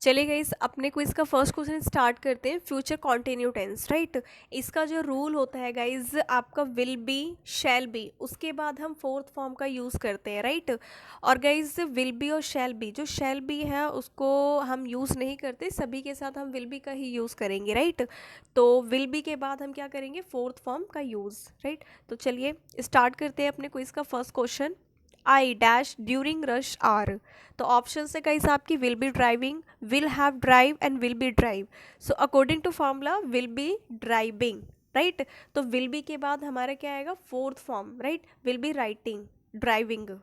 चलिए गाइस, अपने क्विज का फर्स्ट क्वेश्चन स्टार्ट करते हैं। Future continue tense, right. इसका जो रूल होता है गाइस, आपका विल बी, शैल बी, उसके बाद हम फोर्थ फॉर्म का यूज़ करते हैं, राइट। और गाइस विल बी और शैल बी, जो शैल बी है उसको हम यूज़ नहीं करते, सभी के साथ हम विल बी का ही यूज़ करेंगे, राइट। तो विल बी के बाद हम क्या करेंगे, फोर्थ फॉर्म का यूज़, राइट। तो चलिए स्टार्ट करते हैं अपने क्विज का first question. I dash during rush hour. तो ऑप्शन से कई साहब की will be driving, will have drive and will be drive. So according to formula will be driving, right. तो विल बी के बाद हमारा क्या आएगा, fourth form, right. Will be writing, driving.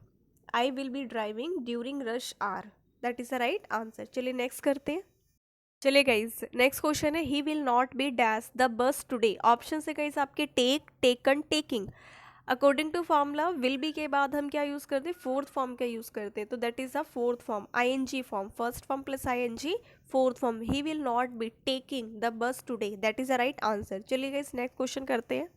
I will be driving during rush hour, that is the right answer. चलिए next करते हैं। चलिए गाइज, नेक्स्ट क्वेश्चन है, he will not be dash the bus today. Option से guys आपके take, taken, taking. According to formula will be के बाद हम क्या यूज़ करते हैं, फोर्थ फॉर्म का यूज़ करते हैं। तो that is the fourth form, ING form, first form plus ING, fourth form. He will not be taking the bus today, that is the right answer. चलिए गाइस नेक्स्ट क्वेश्चन करते हैं।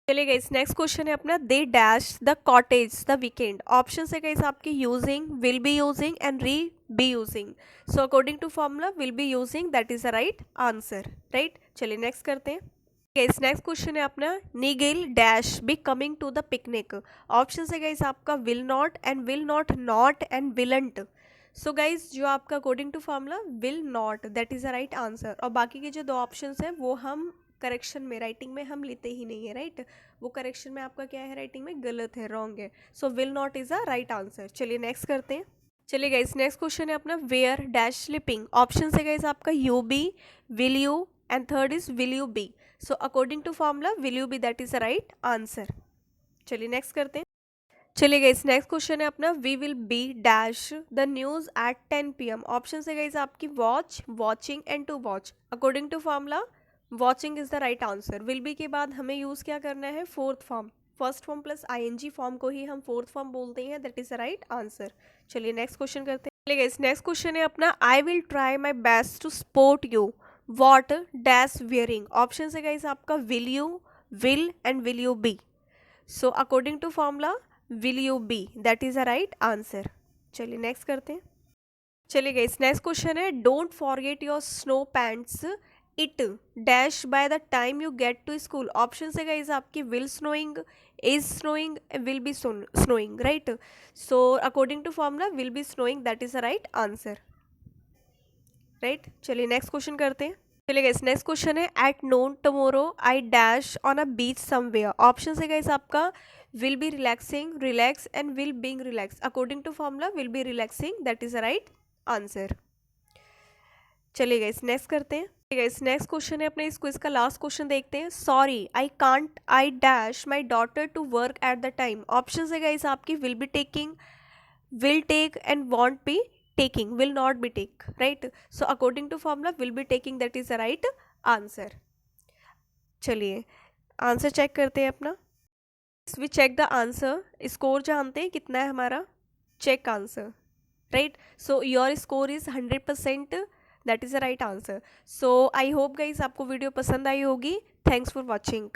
चलिए guys, next question है अपना, they dash the cottage the weekend. Option से guys आपके using, will be using and re be using. So according to formula will be using, that is the right answer, right. चलिए next करते हैं। Guys next question है अपना, Nigel dash be coming to the picnic. Option से guys आपका will not and will not, not and won't. So guys जो आपका according to formula will not, that is the right answer. और बाकी के जो दो ऑप्शन हैं वो हम करेक्शन में, राइटिंग में हम लेते ही नहीं है, राइट। वो करेक्शन में आपका क्या है, राइटिंग में गलत है, रॉन्ग है। So will not is the right answer. चलिए नेक्स्ट करते हैं। चलिए गाइस नेक्स्ट क्वेश्चन है अपना, वेयर डैश स्लीपिंग। ऑप्शन से गाइस आपका you be, will you and third is will you be. So according to formula will you be, that is the right answer. चलिए next करते हैं। चलिए guys next question है अपना, we will be dash the news at 10 PM। Option से guys आपकी watch, watching and to watch. According to formula watching is the right answer. Will be के बाद हमें यूज क्या करना है, fourth form, first form plus ING form को ही हम फोर्थ फॉर्म बोलते हैं, that is the right answer. चलिए नेक्स्ट क्वेश्चन करते हैं। चलिए गाइस नेक्स्ट क्वेश्चन है अपना, I will try my best to support you what dash wearing. Option से गाइस आपका will you, will and will you be. So according to formula will you be, that is the right answer. चलिए next करते हैं। चलिए guys next question है, don't forget your snow pants it dash by the time you get to school. Option से guys आपकी will snowing, is snowing, will be snowing, right. So according to formula will be snowing, that is the right answer, right. चलिए next question करते हैं। चलिए guys next question है, at noon tomorrow I dash on a beach somewhere. Option से guys आपका will be relaxing, relax and will being relax. According to formula will be relaxing, that is the right answer. चलिए guys next करते हैं। Guys next question है अपने इस quiz का last question, देखते हैं। Sorry I can't I dash my daughter to work at the time. Option से गाइस आपकी will be taking, will take and won't be taking, will not be take, right. So according to formula will be taking, that is the right answer. चलिए answer check करते हैं अपना। we check the answer, score जानते हैं कितना है हमारा, check answer, right. So your score is 100%, that is the right answer. So I hope guys आपको वीडियो पसंद आई होगी। Thanks for watching.